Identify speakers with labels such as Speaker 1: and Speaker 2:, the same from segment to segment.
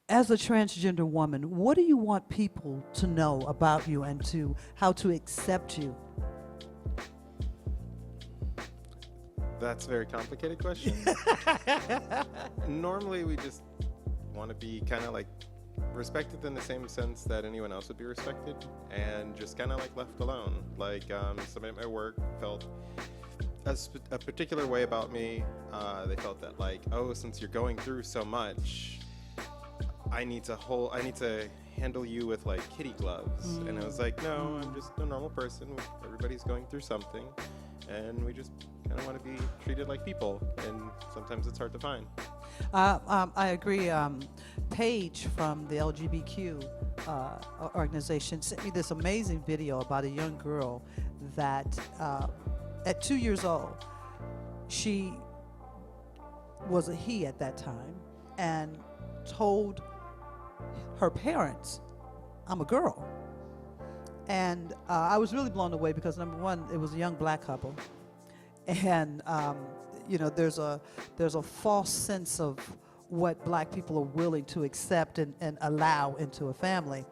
Speaker 1: As a transgender woman, what do you want people to know about you and to how to accept you?
Speaker 2: That's a very complicated question. Normally, we just want to be kind of like respected in the same sense that anyone else would be respected, and just kind of like left alone. Like somebody at my work felt a particular way about me. They felt that like, oh, since you're going through so much, I need to handle you with like kitty gloves. And I was like, no, I'm just a normal person. Everybody's going through something, and we just kind of want to be treated like people, and sometimes it's hard to find.
Speaker 1: I agree. Paige from the LGBTQ organization sent me this amazing video about a young girl that at 2 years old, she was a he at that time, and told her parents, I'm a girl. And I was really blown away because, number one, it was a young black couple. And, there's a false sense of what black people are willing to accept and allow into a family.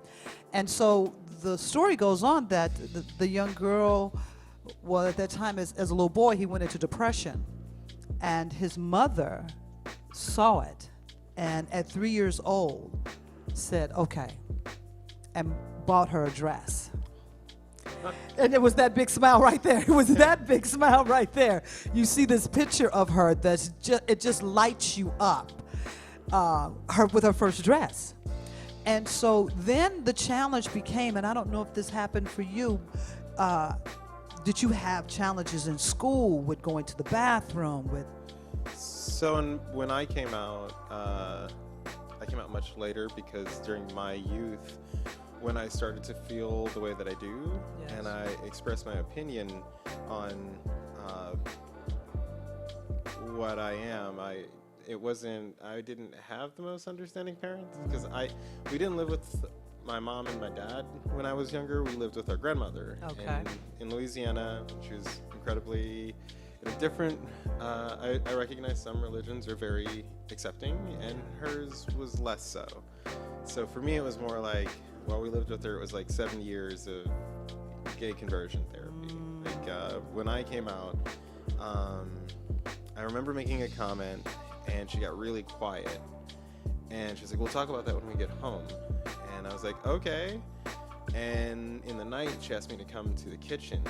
Speaker 1: And so the story goes on that the young girl, well, at that time, as a little boy, he went into depression. And his mother saw it, and at 3 years old, said, okay, and bought her a dress. And it was that big smile right there. It was that big smile right there. You see this picture of her it just lights you up, her with her first dress. And so then the challenge became, and I don't know if this happened for you, did you have challenges in school with going to the bathroom, with?
Speaker 2: So when I came out much later, because during my youth, when I started to feel the way that I do, yes, and I expressed my opinion on what I am, I didn't have the most understanding parents, because we didn't live with my mom and my dad when I was younger. We lived with our grandmother.
Speaker 1: Okay.
Speaker 2: In Louisiana. She was incredibly different. I recognize some religions are very accepting, and hers was less so. So for me, it was more like, while we lived with her, it was like 7 years of gay conversion therapy. Like when I came out, I remember making a comment, and she got really quiet. And she's like, we'll talk about that when we get home. And I was like, okay. And in the night, she asked me to come to the kitchen.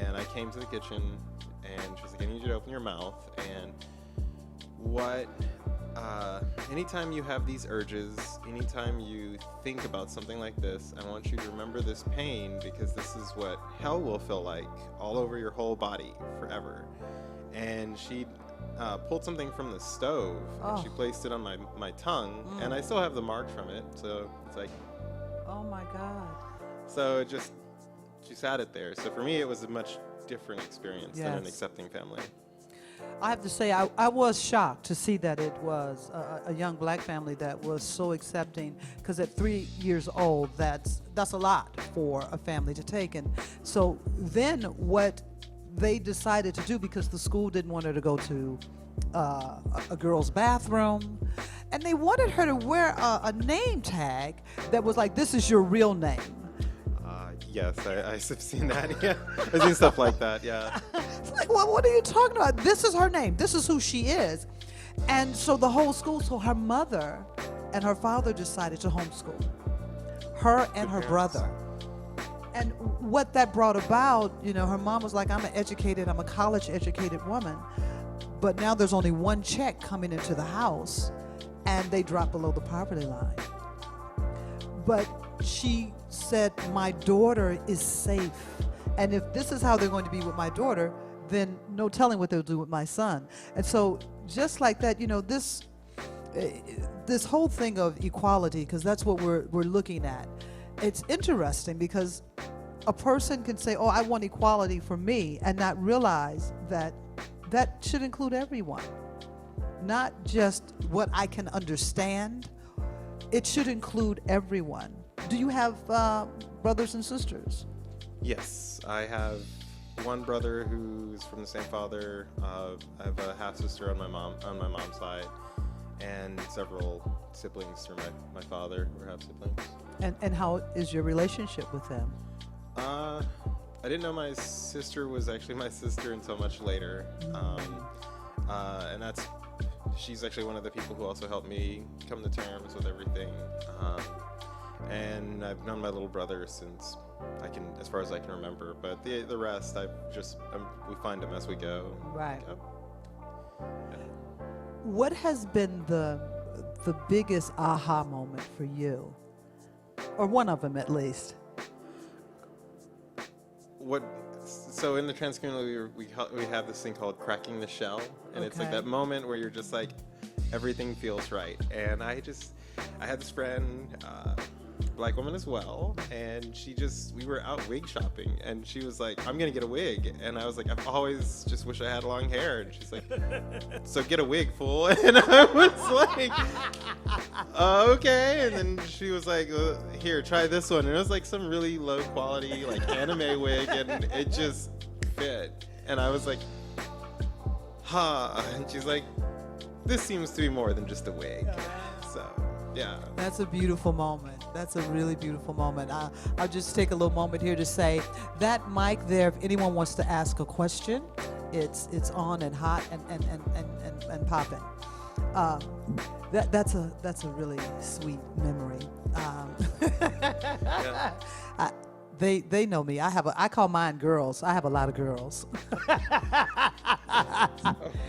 Speaker 2: And I came to the kitchen, and she's like, I need you to open your mouth. And anytime you have these urges, anytime you think about something like this, I want you to remember this pain, because this is what hell will feel like all over your whole body forever. And she pulled something from the stove, and she placed it on my tongue, and I still have the mark from it, so it's like,
Speaker 1: oh my God.
Speaker 2: So she sat it there. So for me, it was a much different experience than an accepting family.
Speaker 1: I have to say, I was shocked to see that it was a young black family that was so accepting, because at 3 years old, that's a lot for a family to take. And so then what they decided to do, because the school didn't want her to go to a girl's bathroom, and they wanted her to wear a name tag that was like, this is your real name.
Speaker 2: Yes, I've seen that. Yeah, I've seen stuff like that. Yeah.
Speaker 1: It's like, well, what are you talking about? This is her name. This is who she is. And so the whole school, so her mother and her father decided to homeschool her and her brother. And what that brought about, her mom was like, I'm a college-educated woman, but now there's only one check coming into the house, and they dropped below the poverty line. But she said, my daughter is safe. And if this is how they're going to be with my daughter, then no telling what they'll do with my son. And so just like that, this whole thing of equality, because that's what we're looking at. It's interesting because a person can say, oh, I want equality for me, and not realize that that should include everyone. Not just what I can understand. It should include everyone. Do you have brothers and sisters?
Speaker 2: Yes, I have one brother who's from the same father. I have a half sister on my mom's side, and several siblings through my father who have siblings.
Speaker 1: And how is your relationship with them?
Speaker 2: I didn't know my sister was actually my sister until much later. And she's actually one of the people who also helped me come to terms with everything. And I've known my little brother since as far as I can remember. But the rest, we find them as we go.
Speaker 1: Right.
Speaker 2: Yep. Yeah.
Speaker 1: What has been the biggest aha moment for you, or one of them at least?
Speaker 2: So in the trans community, we have this thing called cracking the shell, and it's like that moment where you're just like, everything feels right. And I had this friend, black woman as well, and we were out wig shopping, and she was like, I'm gonna get a wig, and I was like, I've always just wish I had long hair, and she's like, so get a wig, fool. And I was like, okay. And then she was like, here, try this one, and it was like some really low quality like anime wig, and it just fit, and I was like, and she's like, this seems to be more than just a wig. So yeah.
Speaker 1: That's a beautiful moment. That's a really beautiful moment. I'll just take a little moment here to say that mic there, if anyone wants to ask a question, it's on and hot and popping. That's a really sweet memory.
Speaker 2: Yeah.
Speaker 1: They know me. I call mine girls. I have a lot of girls.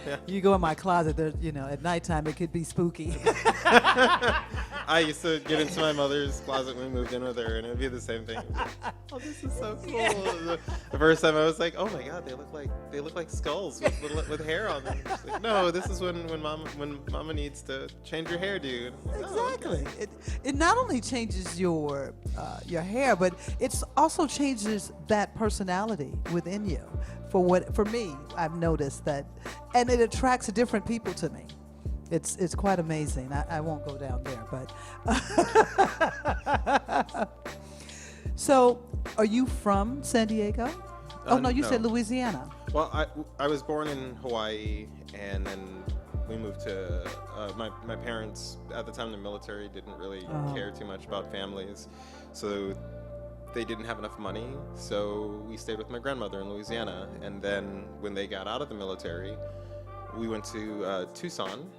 Speaker 2: Yeah.
Speaker 1: You go in my closet, at nighttime it could be spooky.
Speaker 2: I used to get into my mother's closet when we moved in with her, and it would be the same thing. Oh, this is so cool. The first time I was like, oh my God, they look like skulls with hair on them. She's like, no, this is when mama needs to change your hairdo. Like,
Speaker 1: Exactly.
Speaker 2: Oh, okay.
Speaker 1: It not only changes your hair, but it also changes that personality within you. For me, I've noticed that, and it attracts different people to me. It's quite amazing. I won't go down there, but so are you from San Diego? Oh no, you said Louisiana.
Speaker 2: Well, I was born in Hawaii, and then we moved to my parents at the time in the military didn't really care too much about families, so they didn't have enough money, so we stayed with my grandmother in Louisiana. And then when they got out of the military, we went to Tucson,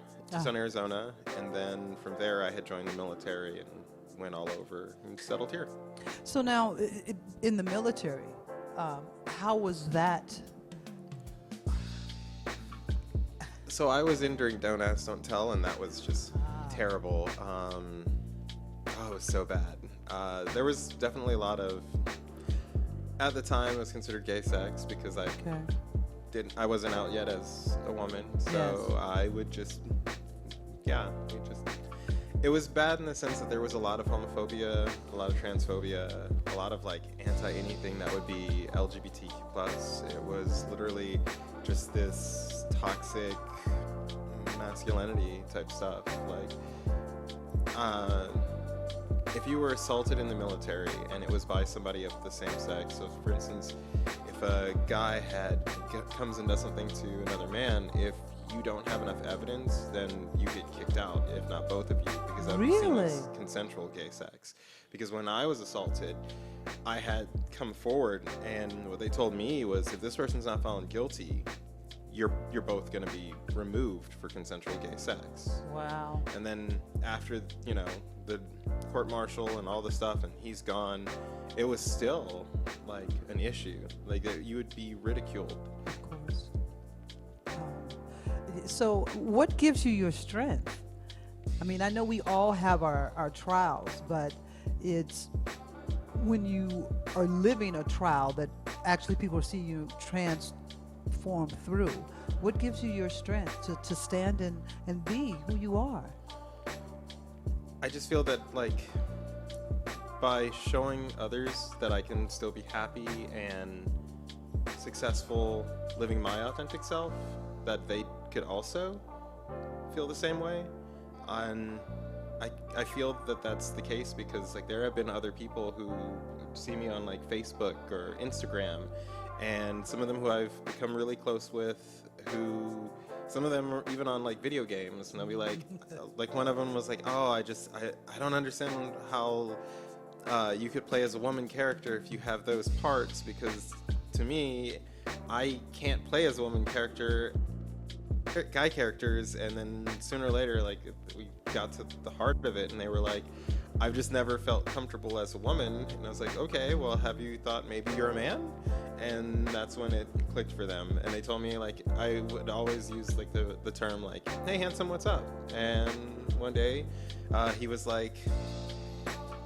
Speaker 2: Arizona, and then from there I had joined the military and went all over and settled here.
Speaker 1: So now, in the military, how was that?
Speaker 2: So I was in during Don't Ask, Don't Tell, and that was just terrible. It was so bad. There was definitely a lot of, at the time it was considered gay sex because I wasn't out yet as a woman, so yes. I would it was bad in the sense that there was a lot of homophobia, a lot of transphobia, a lot of like anti-anything that would be LGBTQ+. It was literally just this toxic masculinity type stuff. If you were assaulted in the military and it was by somebody of the same sex, so for instance, if a guy comes and does something to another man, if you don't have enough evidence, then you get kicked out, if not both of you, because that would be seen as consensual gay sex. Because when I was assaulted, I had come forward, and what they told me was, if this person's not found guilty, you're both going to be removed for consensual gay sex.
Speaker 1: Wow.
Speaker 2: And then after, the court-martial and all the stuff, and he's gone, it was still like an issue. Like you would be ridiculed.
Speaker 1: Of course. So what gives you your strength? I mean, I know we all have our trials, but it's when you are living a trial that actually people see you transform through. What gives you your strength to stand and be who you are?
Speaker 2: I just feel that, by showing others that I can still be happy and successful living my authentic self, that they could also feel the same way. And I feel that that's the case because, there have been other people who see me on, Facebook or Instagram, and some of them who I've become really close with, who Some of them are even on like video games, and they'll be like one of them was like, oh, I don't understand how you could play as a woman character if you have those parts, because to me, I can't play as a woman character, guy characters. And then sooner or later, like, we got to the heart of it, and they were like, I've just never felt comfortable as a woman. And I was like, okay, well, have you thought maybe you're a man? And that's when it clicked for them. And they told me, like, I would always use like the term like, hey handsome, what's up? And one day he was like,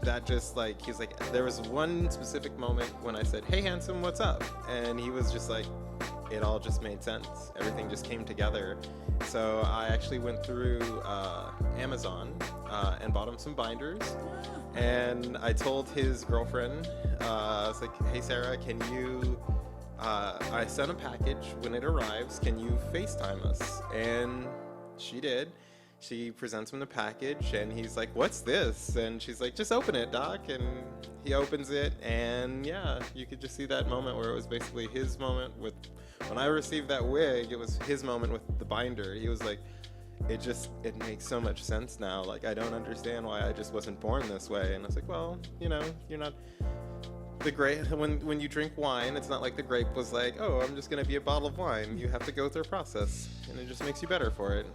Speaker 2: that just like, he was like, there was one specific moment when I said, hey handsome, what's up? And he was just like, it all just made sense. Everything just came together. So I actually went through Amazon and bought him some binders. And I told his girlfriend, I was like, hey Sarah, can you, I sent a package. When it arrives, can you FaceTime us? And she did. She presents him the package, and he's like, what's this? And she's like, just open it, Doc. And he opens it, and yeah, you could just see that moment where it was basically his moment with, when I received that wig, it was his moment with the binder. He was like, it makes so much sense now. Like, I don't understand why I just wasn't born this way. And I was like, well, you know, you're not the grape. When you drink wine, it's not like the grape was like, oh, I'm just going to be a bottle of wine. You have to go through a process, and it just makes you better for it.